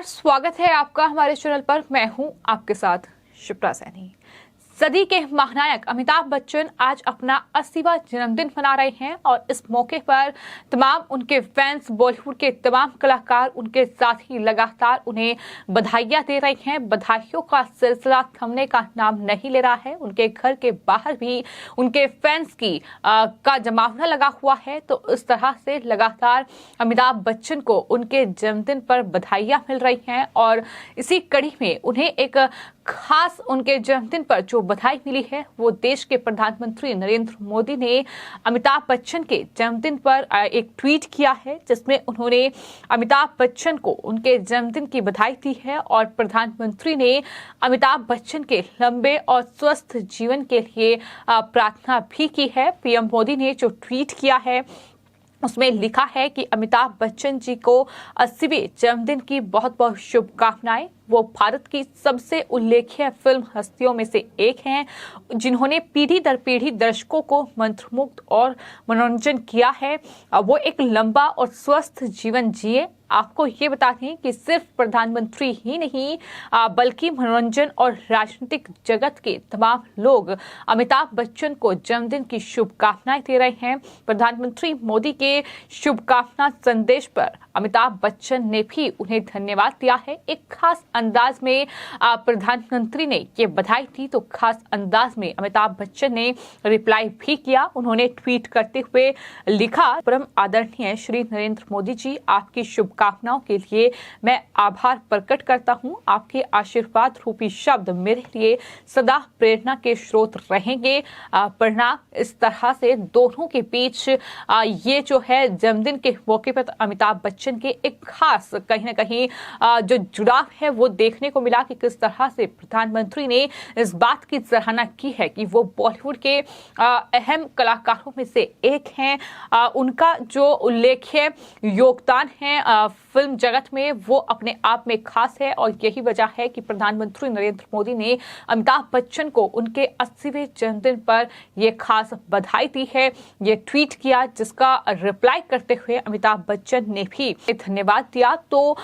स्वागत है आपका हमारे चैनल पर। मैं हूं आपके साथ शिप्रा सैनी। सदी के महानायक अमिताभ बच्चन आज अपना 80वां जन्मदिन मना रहे हैं और इस मौके पर तमाम उनके फैंस, बॉलीवुड के तमाम कलाकार उनके साथ ही लगातार उन्हें बधाइयां दे रहे हैं। बधाइयों का सिलसिला थमने का नाम नहीं ले रहा है। उनके घर के बाहर भी उनके फैंस का जमावड़ा लगा हुआ है। तो इस तरह से लगातार अमिताभ बच्चन को उनके जन्मदिन पर बधाइयां मिल रही हैं और इसी कड़ी में उन्हें एक खास उनके जन्मदिन पर जो बधाई मिली है वो देश के प्रधानमंत्री नरेंद्र मोदी ने अमिताभ बच्चन के जन्मदिन पर एक ट्वीट किया है, जिसमें उन्होंने अमिताभ बच्चन को उनके जन्मदिन की बधाई दी है और प्रधानमंत्री ने अमिताभ बच्चन के लंबे और स्वस्थ जीवन के लिए प्रार्थना भी की है। पीएम मोदी ने जो ट्वीट किया है उसमें लिखा है कि अमिताभ बच्चन जी को 80वें जन्मदिन की बहुत बहुत शुभकामनाएं। वो भारत की सबसे उल्लेखनीय फिल्म हस्तियों में से एक हैं, जिन्होंने पीढ़ी दर पीढ़ी दर्शकों को मंत्रमुग्ध और मनोरंजन किया है। वो एक लंबा और स्वस्थ जीवन जिए। आपको ये बता दें कि सिर्फ प्रधानमंत्री ही नहीं बल्कि मनोरंजन और राजनीतिक जगत के तमाम लोग अमिताभ बच्चन को जन्मदिन की शुभकामनाएं दे रहे हैं। प्रधानमंत्री मोदी के शुभकामना संदेश पर अमिताभ बच्चन ने भी उन्हें धन्यवाद दिया है। एक खास अंदाज में प्रधानमंत्री ने ये बधाई दी तो खास अंदाज में अमिताभ बच्चन ने रिप्लाई भी किया। उन्होंने ट्वीट करते हुए लिखा, परम आदरणीय श्री नरेंद्र मोदी जी, आपकी शुभकामनाओं के लिए मैं आभार प्रकट करता हूं। आपके आशीर्वाद रूपी शब्द मेरे लिए सदा प्रेरणा के स्रोत रहेंगे। प्रणाम। इस तरह से दोनों के बीच ये जो है जन्मदिन के मौके पर अमिताभ बच्चन के एक खास कहीं ना कहीं जो जुड़ाव है वो देखने को मिला कि किस तरह से प्रधानमंत्री ने इस बात की सराहना की है कि वो बॉलीवुड के अहम कलाकारों में से एक हैं। उनका जो उल्लेख्य योगदान है फिल्म जगत में वो अपने आप में खास है और यही वजह है कि प्रधानमंत्री नरेंद्र मोदी ने अमिताभ बच्चन को उनके 80वें जन्मदिन पर ये खास बधाई दी है। ये ट्वीट किया, जिसका रिप्लाई करते हुए अमिताभ बच्चन ने भी धन्यवाद दिया। तो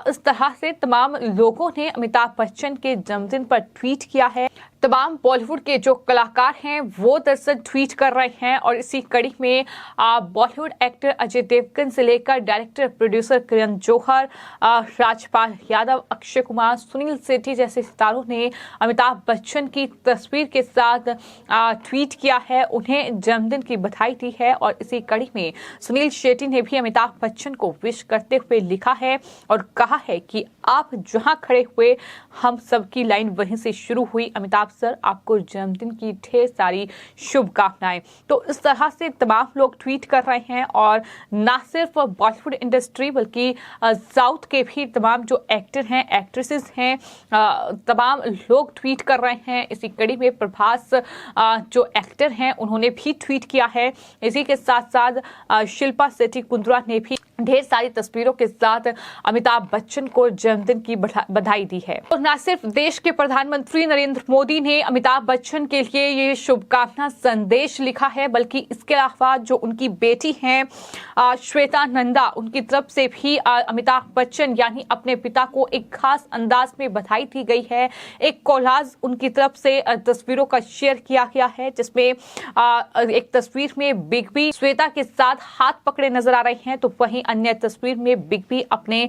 इस तरह से तमाम लोगों ने अमिताभ बच्चन के जन्मदिन पर ट्वीट किया है। तमाम बॉलीवुड के जो कलाकार हैं वो दरअसल ट्वीट कर रहे हैं और इसी कड़ी में बॉलीवुड एक्टर अजय देवगन से लेकर डायरेक्टर प्रोड्यूसर करण जौहर, राजपाल यादव, अक्षय कुमार, सुनील शेट्टी जैसे सितारों ने अमिताभ बच्चन की तस्वीर के साथ ट्वीट किया है, उन्हें जन्मदिन की बधाई दी है। और इसी कड़ी में सुनील शेट्टी ने भी अमिताभ बच्चन को विश करते हुए लिखा है और कहा है कि आप जहां खड़े हुए हम सबकी लाइन वहीं से शुरू हुई। अमिताभ सर, आपको जन्मदिन की ढेर सारी शुभकामनाएं। तो इस तरह से तमाम लोग ट्वीट कर रहे हैं और ना सिर्फ बॉलीवुड इंडस्ट्री बल्कि साउथ के भी तमाम जो एक्टर हैं, एक्ट्रेसेस हैं, तमाम लोग ट्वीट कर रहे हैं। इसी कड़ी में प्रभास जो एक्टर हैं उन्होंने भी ट्वीट किया है। इसी के साथ साथ शिल्पा शेट्टी कुंद्रा ने भी ढेर सारी तस्वीरों के साथ अमिताभ बच्चन को जन्मदिन की बधाई दी है। और न सिर्फ देश के प्रधानमंत्री नरेंद्र मोदी ने अमिताभ बच्चन के लिए ये शुभकामना संदेश लिखा है, बल्कि इसके अलावा जो उनकी बेटी हैं श्वेता नंदा, उनकी तरफ से भी अमिताभ बच्चन यानी अपने पिता को एक खास अंदाज में बधाई दी गई है। एक कोलाज उनकी तरफ से तस्वीरों का शेयर किया गया है, जिसमें एक तस्वीर में बिग बी श्वेता के साथ हाथ पकड़े नजर आ रहे हैं, तो वहीं अन्य तस्वीर में बिग बी अपने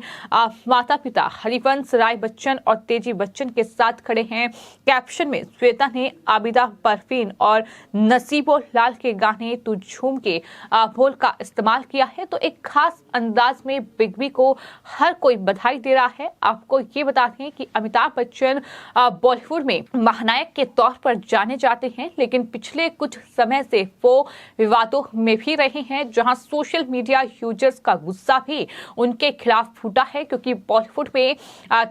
माता पिता हरिवंश राय बच्चन और तेजी बच्चन के साथ खड़े हैं। कैप्शन में श्वेता ने आबिदा परवीन और नसीबो लाल के गाने तू झूम के बोल का इस्तेमाल किया है। तो एक खास अंदाज में बिग बी को हर कोई बधाई दे रहा है। आपको ये बता दें कि अमिताभ बच्चन बॉलीवुड में महानायक के तौर पर जाने जाते हैं, लेकिन पिछले कुछ समय से वो विवादों में भी रहे हैं, जहां सोशल मीडिया यूजर्स का गुस्सा भी उनके खिलाफ फूटा है, क्योंकि बॉलीवुड में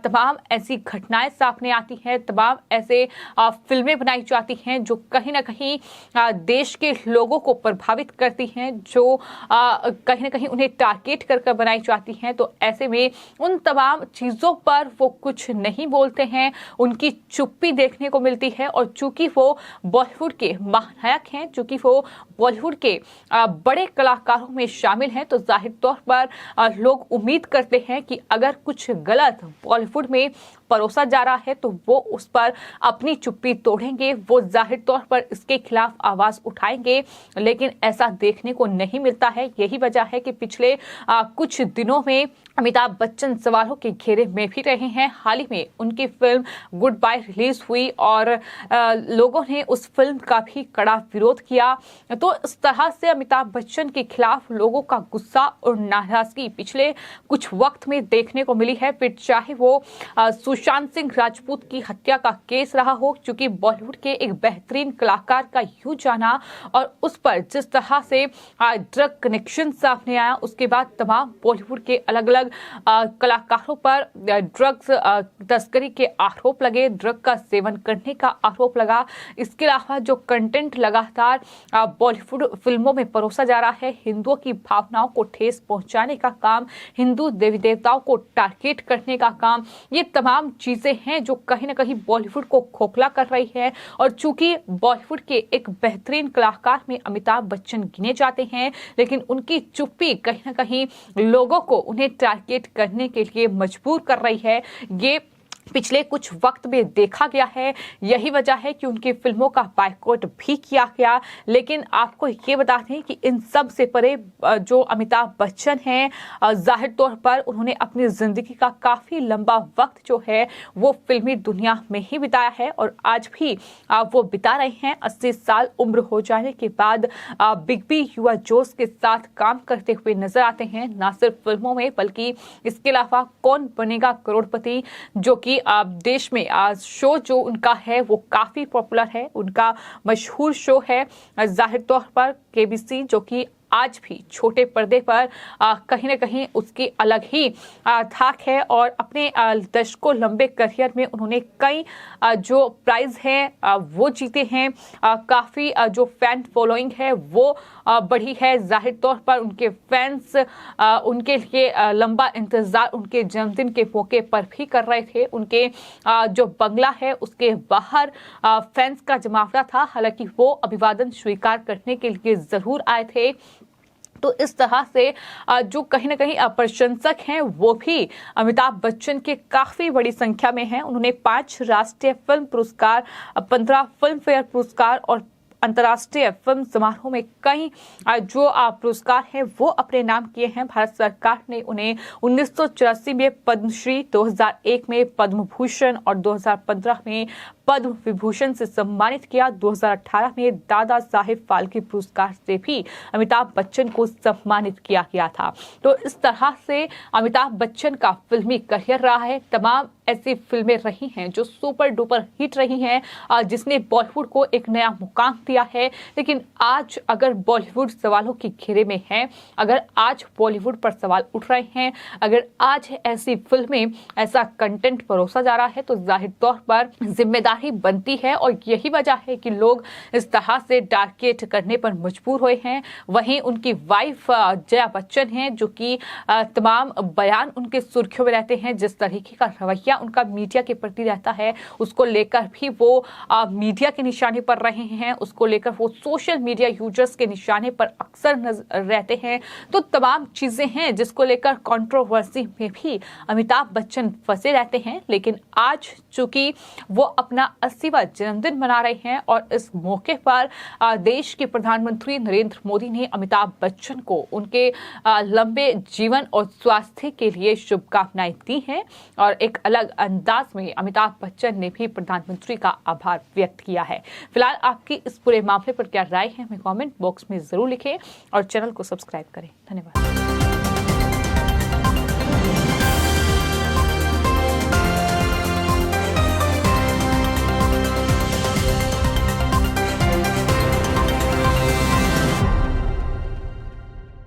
तमाम ऐसी घटनाएं सामने आती हैं, तमाम ऐसे फिल्में बनाई जाती हैं जो कहीं ना कहीं देश के लोगों को प्रभावित करती हैं, जो कहीं ना कहीं उन्हें टारगेट कर बनाई जाती हैं। तो ऐसे में उन तमाम चीजों पर वो कुछ नहीं बोलते हैं, उनकी चुप्पी देखने को मिलती है। और चूंकि वो बॉलीवुड के महानायक हैं, चूंकि वो बॉलीवुड के बड़े कलाकारों में शामिल हैं, तो जाहिर तौर पर लोग उम्मीद करते हैं कि अगर कुछ गलत बॉलीवुड में परोसा जा रहा है तो वो उस पर अपनी चुप्पी तोड़ेंगे, वो जाहिर तौर पर इसके खिलाफ आवाज उठाएंगे, लेकिन ऐसा देखने को नहीं मिलता है। यही वजह है कि पिछले कुछ दिनों में अमिताभ बच्चन सवालों के घेरे में भी रहे हैं। हाल ही में उनकी फिल्म गुड बाय रिलीज हुई और लोगों ने उस फिल्म का भी कड़ा विरोध किया। तो इस तरह से अमिताभ बच्चन के खिलाफ लोगों का गुस्सा और नाराजगी पिछले कुछ वक्त में देखने को मिली है। फिर चाहे वो सुशांत सिंह राजपूत की हत्या का केस रहा हो, क्योंकि बॉलीवुड के एक बेहतरीन कलाकार का यूं जाना और उस पर जिस तरह से ड्रग कनेक्शन सामने आया, उसके बाद तमाम बॉलीवुड के अलग अलग कलाकारों पर ड्रग्स तस्करी के आरोप लगे, ड्रग का सेवन करने का आरोप लगा। इसके अलावा जो कंटेंट लगातार बॉलीवुड फिल्मों में परोसा जा रहा है, हिंदुओं की भावनाओं को ठेस पहुंचाने का काम, हिंदू देवी देवताओं को टारगेट करने का काम, ये तमाम चीजें हैं जो कहीं ना कहीं बॉलीवुड को खोखला कर रही है। और चूंकि बॉलीवुड के एक बेहतरीन कलाकार में अमिताभ बच्चन गिने जाते हैं, लेकिन उनकी चुप्पी कहीं ना कहीं लोगों को उन्हें टारगेट करने के लिए मजबूर कर रही है। ये पिछले कुछ वक्त में देखा गया है। यही वजह है कि उनकी फिल्मों का बायकॉट भी किया गया। लेकिन आपको ये बता दें कि इन सब से परे जो अमिताभ बच्चन हैं, जाहिर तौर पर उन्होंने अपनी जिंदगी का काफी लंबा वक्त जो है वो फिल्मी दुनिया में ही बिताया है और आज भी वो बिता रहे हैं। 80 साल उम्र हो जाने के बाद बिग बी युवा जोश के साथ काम करते हुए नजर आते हैं, ना सिर्फ फिल्मों में बल्कि इसके अलावा कौन बनेगा करोड़पति, जो कि देश में आज शो जो उनका है वो काफी पॉपुलर है, उनका मशहूर शो है जाहिर तौर पर केबीसी, जो कि आज भी छोटे पर्दे पर कहीं ना कहीं उसकी अलग ही धाक है। और अपने दशकों लंबे करियर में उन्होंने कई जो प्राइज हैं वो जीते हैं। काफ़ी जो फैन फॉलोइंग है वो बढ़ी है। जाहिर तौर पर उनके फैंस उनके लिए लंबा इंतज़ार उनके जन्मदिन के मौके पर भी कर रहे थे। उनके जो बंगला है उसके बाहर फैंस का जमावड़ा था, हालांकि वो अभिवादन स्वीकार करने के लिए ज़रूर आए थे। तो इस तरह से जो कहीं ना कहीं प्रशंसक हैं वो भी अमिताभ बच्चन के काफी बड़ी संख्या में हैं। उन्होंने 5 राष्ट्रीय फिल्म पुरस्कार, 15 फिल्म फेयर पुरस्कार और अंतर्राष्ट्रीय फिल्म समारोह में कई जो पुरस्कार हैं वो अपने नाम किए हैं। भारत सरकार ने उन्हें 1984 में पद्मश्री, 2001 में पद्म भूषण और 2015 में पद्म विभूषण से सम्मानित किया। 2018 में दादा साहेब फाल्के पुरस्कार से भी अमिताभ बच्चन को सम्मानित किया गया था। तो इस तरह से अमिताभ बच्चन का फिल्मी करियर रहा है। तमाम ऐसी फिल्में रही हैं जो सुपर डुपर हिट रही हैं, जिसने बॉलीवुड को एक नया मुकाम दिया है। लेकिन आज अगर बॉलीवुड सवालों के घेरे में है, अगर आज बॉलीवुड पर सवाल उठ रहे हैं, अगर आज ऐसी फिल्में, ऐसा कंटेंट परोसा जा रहा है, तो जाहिर तौर पर जिम्मेदारी बनती है। और यही वजह है कि लोग इस तरह से टारगेट करने पर मजबूर हुए हैं। वहीं उनकी वाइफ जया बच्चन हैं, जो कि तमाम बयान उनके सुर्खियों में रहते हैं। जिस तरीके का रवैया उनका मीडिया के प्रति रहता है, उसको लेकर भी वो मीडिया के निशाने पर रहे हैं, उसको लेकर वो सोशल मीडिया यूजर्स के निशाने पर अक्सर रहते हैं। तो तमाम चीजें हैं जिसको लेकर कंट्रोवर्सी में भी अमिताभ बच्चन फंसे रहते हैं। लेकिन आज चूंकि वो अपना 80वां जन्मदिन मना रहे हैं और इस मौके पर देश के प्रधानमंत्री नरेंद्र मोदी ने अमिताभ बच्चन को उनके लंबे जीवन और स्वास्थ्य के लिए शुभकामनाएं दी हैं। और एक अलग अंदाज में अमिताभ बच्चन ने भी प्रधानमंत्री का आभार व्यक्त किया है। फिलहाल आपकी इस पूरे मामले पर क्या राय है, हमें कमेंट बॉक्स में जरूर लिखें और चैनल को सब्सक्राइब करें। धन्यवाद।